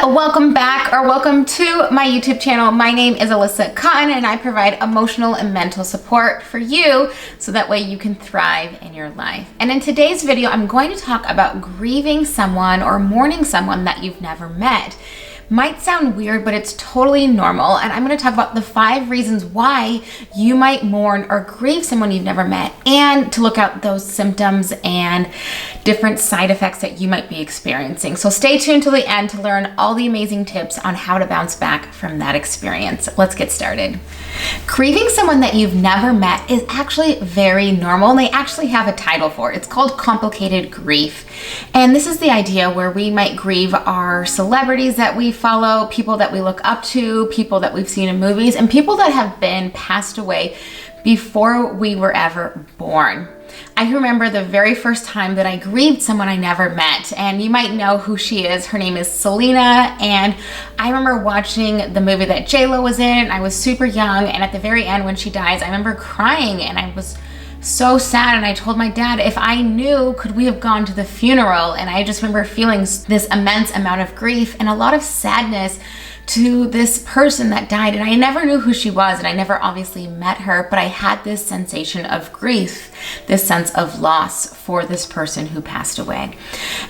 Welcome back, or welcome to my YouTube channel. My name is Alyssa Cotten, and I provide emotional and mental support for you so that way you can thrive in your life. And in today's video, I'm going to talk about grieving someone or mourning someone that you've never met. Might sound weird, but it's totally normal. And I'm going to talk about the 5 reasons why you might mourn or grieve someone you've never met, and to look out those symptoms and different side effects that you might be experiencing. So stay tuned till the end to learn all the amazing tips on how to bounce back from that experience. Let's get started. Grieving someone that you've never met is actually very normal, and they actually have a title for it. It's called complicated grief. And this is the idea where we might grieve our celebrities that we follow, people that we look up to, people that we've seen in movies, and people that have been passed away before we were ever born. I remember the very first time that I grieved someone I never met, and you might know who she is. Her name is Selena, and I remember watching the movie that J-Lo was in. I was super young, and at the very end when she dies, I remember crying, and I was so sad, and I told my dad, if I knew, could we have gone to the funeral? And I just remember feeling this immense amount of grief and a lot of sadness to this person that died. And I never knew who she was, and I never obviously met her, but I had this sensation of grief, this sense of loss for this person who passed away.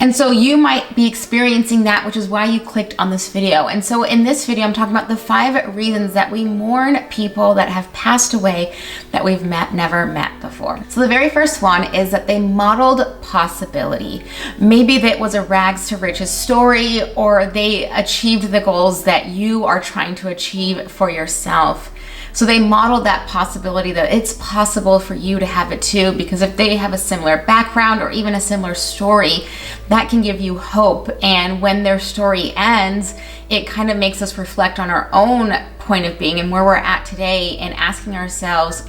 And so you might be experiencing that, which is why you clicked on this video. And so in this video, I'm talking about the 5 reasons that we mourn people that have passed away that we've never met before. So the very first one is that they modeled possibility. Maybe that was a rags to riches story, or they achieved the goals that you are trying to achieve for yourself. So they modeled that possibility that it's possible for you to have it too, because if they have a similar background or even a similar story, that can give you hope. And when their story ends, it kind of makes us reflect on our own point of being and where we're at today, and asking ourselves,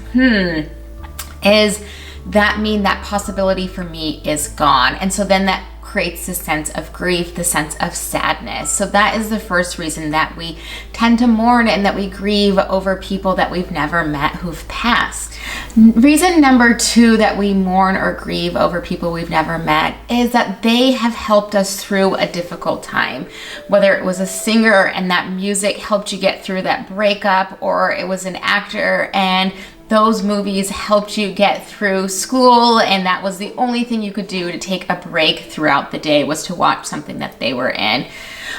is that mean that possibility for me is gone? And so then that creates the sense of grief, the sense of sadness. So that is the first reason that we tend to mourn and that we grieve over people that we've never met who've passed. Reason number 2 that we mourn or grieve over people we've never met is that they have helped us through a difficult time. Whether it was a singer and that music helped you get through that breakup, or it was an actor and those movies helped you get through school, and that was the only thing you could do to take a break throughout the day, was to watch something that they were in.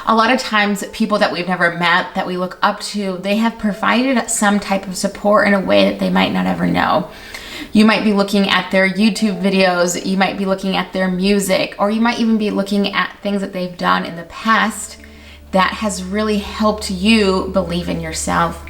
A lot of times people that we've never met that we look up to, they have provided some type of support in a way that they might not ever know. You might be looking at their YouTube videos, you might be looking at their music, or you might even be looking at things that they've done in the past that has really helped you believe in yourself.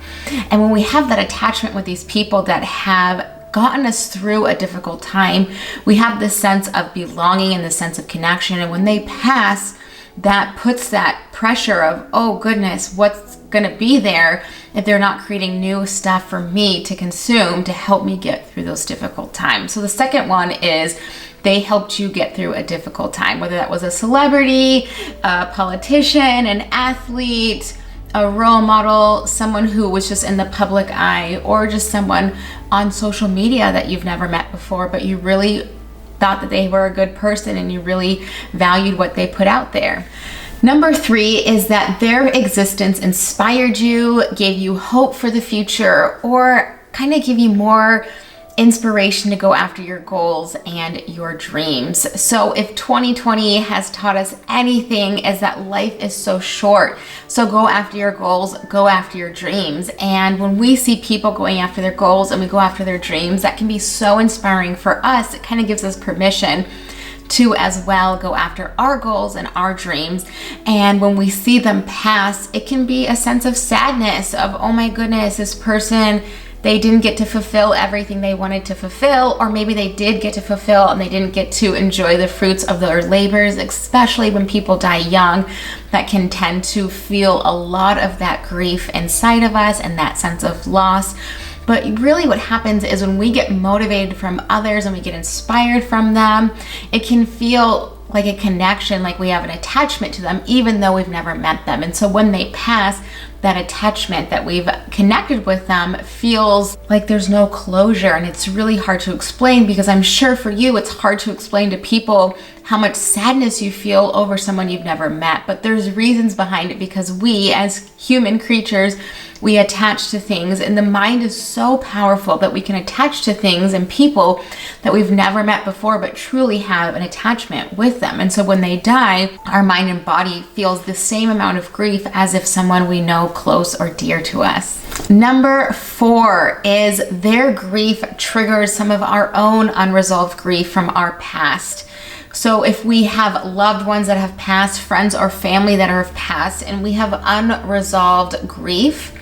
And when we have that attachment with these people that have gotten us through a difficult time, we have this sense of belonging and this sense of connection. And when they pass, that puts that pressure of, oh goodness, what's gonna be there if they're not creating new stuff for me to consume to help me get through those difficult times. So the second one is they helped you get through a difficult time, whether that was a celebrity, a politician, an athlete, a role model, someone who was just in the public eye, or just someone on social media that you've never met before, but you really thought that they were a good person and you really valued what they put out there. Number 3 is that their existence inspired you, gave you hope for the future, or kind of give you more inspiration to go after your goals and your dreams. So if 2020 has taught us anything, is that life is so short. So go after your goals, go after your dreams. And when we see people going after their goals and we go after their dreams, that can be so inspiring for us. It kind of gives us permission to as well go after our goals and our dreams. And when we see them pass, it can be a sense of sadness of, oh my goodness, this person, they didn't get to fulfill everything they wanted to fulfill, or maybe they did get to fulfill and they didn't get to enjoy the fruits of their labors, especially when people die young. That can tend to feel a lot of that grief inside of us and that sense of loss. But really what happens is when we get motivated from others and we get inspired from them, it can feel like a connection, like we have an attachment to them, even though we've never met them. And so when they pass, that attachment that we've connected with them feels like there's no closure, and it's really hard to explain, because I'm sure for you it's hard to explain to people how much sadness you feel over someone you've never met. But there's reasons behind it, because we as human creatures, we attach to things, and the mind is so powerful that we can attach to things and people that we've never met before, but truly have an attachment with them. And so when they die, our mind and body feels the same amount of grief as if someone we know close or dear to us. Number 4 is their grief triggers some of our own unresolved grief from our past. So if we have loved ones that have passed, friends or family that have passed, and we have unresolved grief,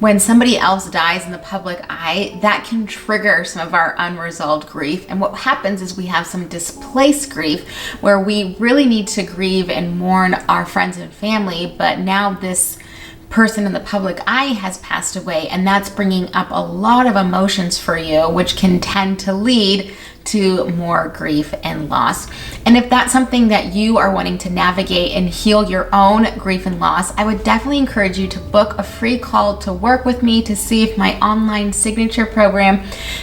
when somebody else dies in the public eye, that can trigger some of our unresolved grief. And what happens is we have some displaced grief where we really need to grieve and mourn our friends and family, but now this person in the public eye has passed away, and that's bringing up a lot of emotions for you, which can tend to lead to more grief and loss. And if that's something that you are wanting to navigate and heal your own grief and loss, I would definitely encourage you to book a free call to work with me to see if my online signature program,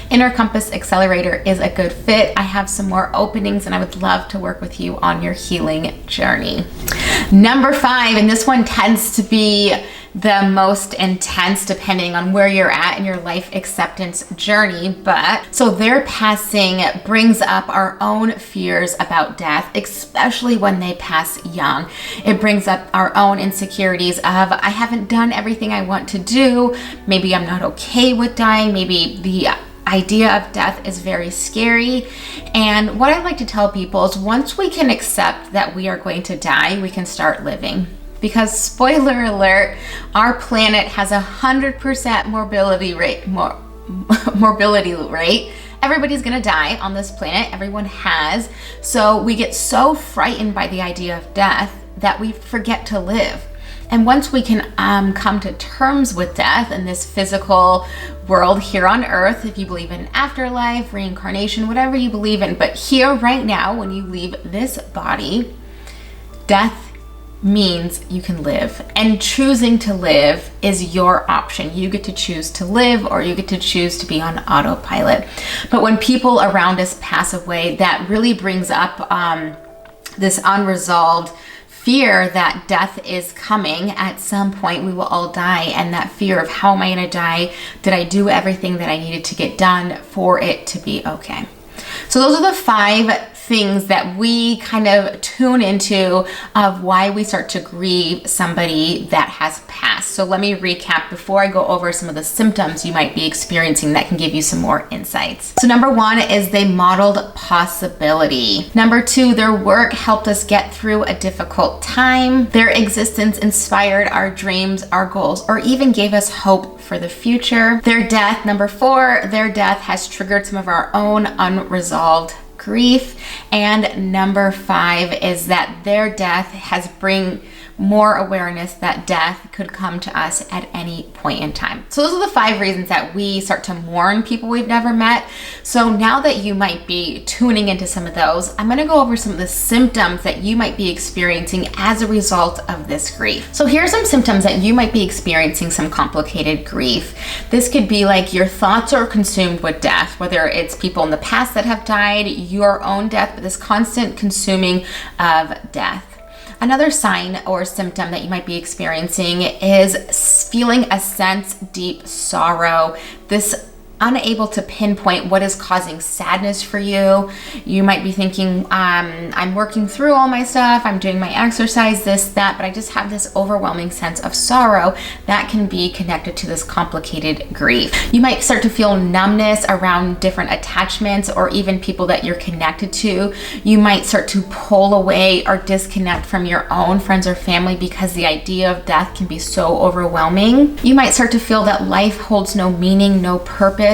Inner Compass Accelerator, is a good fit. I have some more openings, and I would love to work with you on your healing journey. Number 5, and this one tends to be the most intense depending on where you're at in your life acceptance journey, but so their passing brings up our own fears about death, especially when they pass young. It brings up our own insecurities of, I haven't done everything I want to do, maybe I'm not okay with dying, maybe the idea of death is very scary. And what I like to tell people is, once we can accept that we are going to die, we can start living. Because spoiler alert, our planet has 100% morbidity rate. Everybody's gonna die on this planet, everyone has. So we get so frightened by the idea of death that we forget to live. And once we can come to terms with death in this physical world here on earth, if you believe in afterlife, reincarnation, whatever you believe in, but here right now, when you leave this body, death means you can live, and choosing to live is your option. You get to choose to live, or you get to choose to be on autopilot. But when people around us pass away, that really brings up this unresolved fear that death is coming. At some point we will all die, and that fear of, how am I going to die? Did I do everything that I needed to get done for it to be okay? So those are the 5 things that we kind of tune into of why we start to grieve somebody that has passed. So let me recap before I go over some of the symptoms you might be experiencing that can give you some more insights. So number 1 is they modeled possibility. Number 2, their work helped us get through a difficult time. Their existence inspired our dreams, our goals, or even gave us hope for the future. Their death, number 4, their death has triggered some of our own unresolved grief. And number 5 is that their death has bring more awareness that death could come to us at any point in time. So those are the 5 reasons that we start to mourn people we've never met. So now that you might be tuning into some of those, I'm going to go over some of the symptoms that you might be experiencing as a result of this grief. So here are some symptoms that you might be experiencing some complicated grief. This could be like your thoughts are consumed with death, whether it's people in the past that have died, your own death, but this constant consuming of death. Another sign or symptom that you might be experiencing is feeling a sense deep sorrow. This unable to pinpoint what is causing sadness for you. You might be thinking, I'm working through all my stuff, I'm doing my exercise, this, that, but I just have this overwhelming sense of sorrow that can be connected to this complicated grief. You might start to feel numbness around different attachments or even people that you're connected to. You might start to pull away or disconnect from your own friends or family because the idea of death can be so overwhelming. You might start to feel that life holds no meaning, no purpose.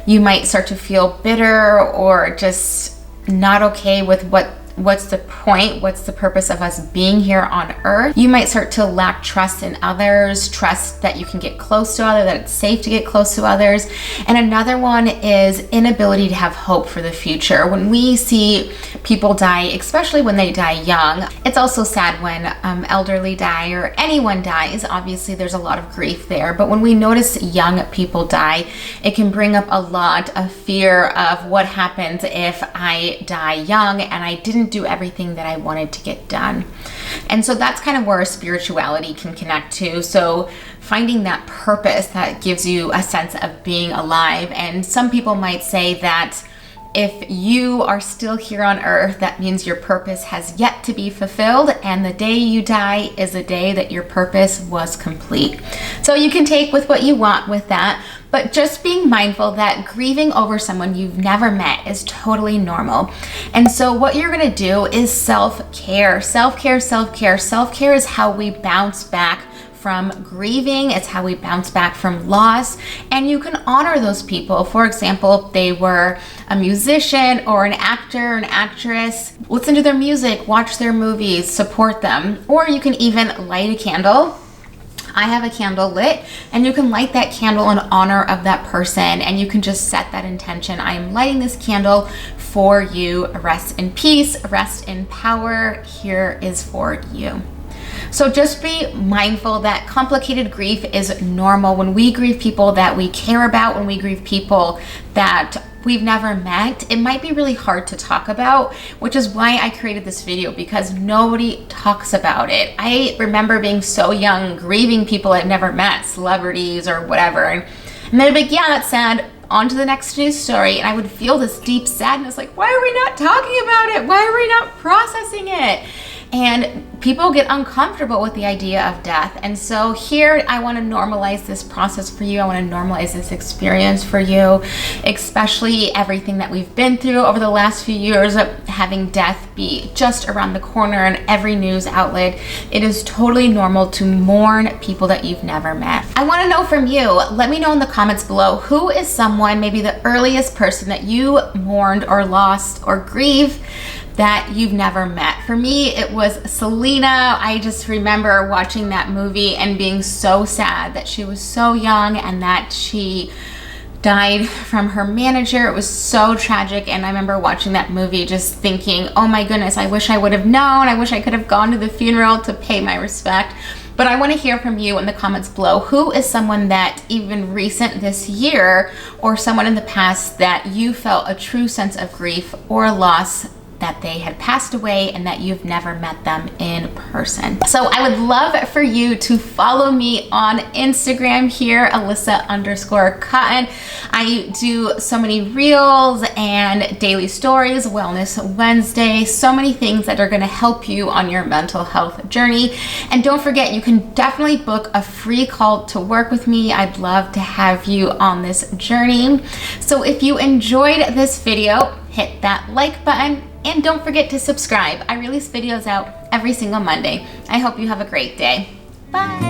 You might start to feel bitter or just not okay with what's the point, what's the purpose of us being here on earth. You might start to lack trust in others, trust that you can get close to others, that it's safe to get close to others. And another one is inability to have hope for the future. When we see people die, especially when they die young, it's also sad when elderly die or anyone dies. Obviously there's a lot of grief there, but when we notice young people die, it can bring up a lot of fear of what happens if I die young and I didn't didn't do everything that I wanted to get done. And so that's kind of where spirituality can connect to. So finding that purpose that gives you a sense of being alive. And some people might say that if you are still here on earth, that means your purpose has yet to be fulfilled, and the day you die is the day that your purpose was complete. So you can take with what you want with that, but just being mindful that grieving over someone you've never met is totally normal. And so what you're gonna do is self-care. Self-care, self-care. Self-care is how we bounce back from grieving. It's how we bounce back from loss. And you can honor those people. For example, if they were a musician or an actor, an actress, listen to their music, watch their movies, support them. Or you can even light a candle. I have a candle lit, and you can light that candle in honor of that person, and you can just set that intention. I am lighting this candle for you. Rest in peace, rest in power. Here is for you. So just be mindful that complicated grief is normal. When we grieve people that we care about, when we grieve people that we've never met, it might be really hard to talk about, which is why I created this video, because nobody talks about it. I remember being so young, grieving people I've never met, celebrities or whatever, and they'd be like, yeah, that's sad, on to the next news story. And I would feel this deep sadness, like, why are we not talking about it? Why are we not processing it? And people get uncomfortable with the idea of death. And so here I want to normalize this process for you. I want to normalize this experience for you, especially everything that we've been through over the last few years of having death be just around the corner in every news outlet. It is totally normal to mourn people that you've never met. I want to know from you. Let me know in the comments below, who is someone, maybe the earliest person that you mourned or lost or grieved that you've never met. For me, it was Selena. I just remember watching that movie and being so sad that she was so young and that she died from her manager. It was so tragic, and I remember watching that movie just thinking, oh my goodness, I wish I would have known. I wish I could have gone to the funeral to pay my respect. But I want to hear from you in the comments below. Who is someone that even recent this year, or someone in the past, that you felt a true sense of grief or loss that they had passed away and that you've never met them in person? So I would love for you to follow me on Instagram here, Alyssa_Cotten. I do so many reels and daily stories, Wellness Wednesday, so many things that are gonna help you on your mental health journey. And don't forget, you can definitely book a free call to work with me. I'd love to have you on this journey. So if you enjoyed this video, hit that like button. And don't forget to subscribe. I release videos out every single Monday. I hope you have a great day. Bye.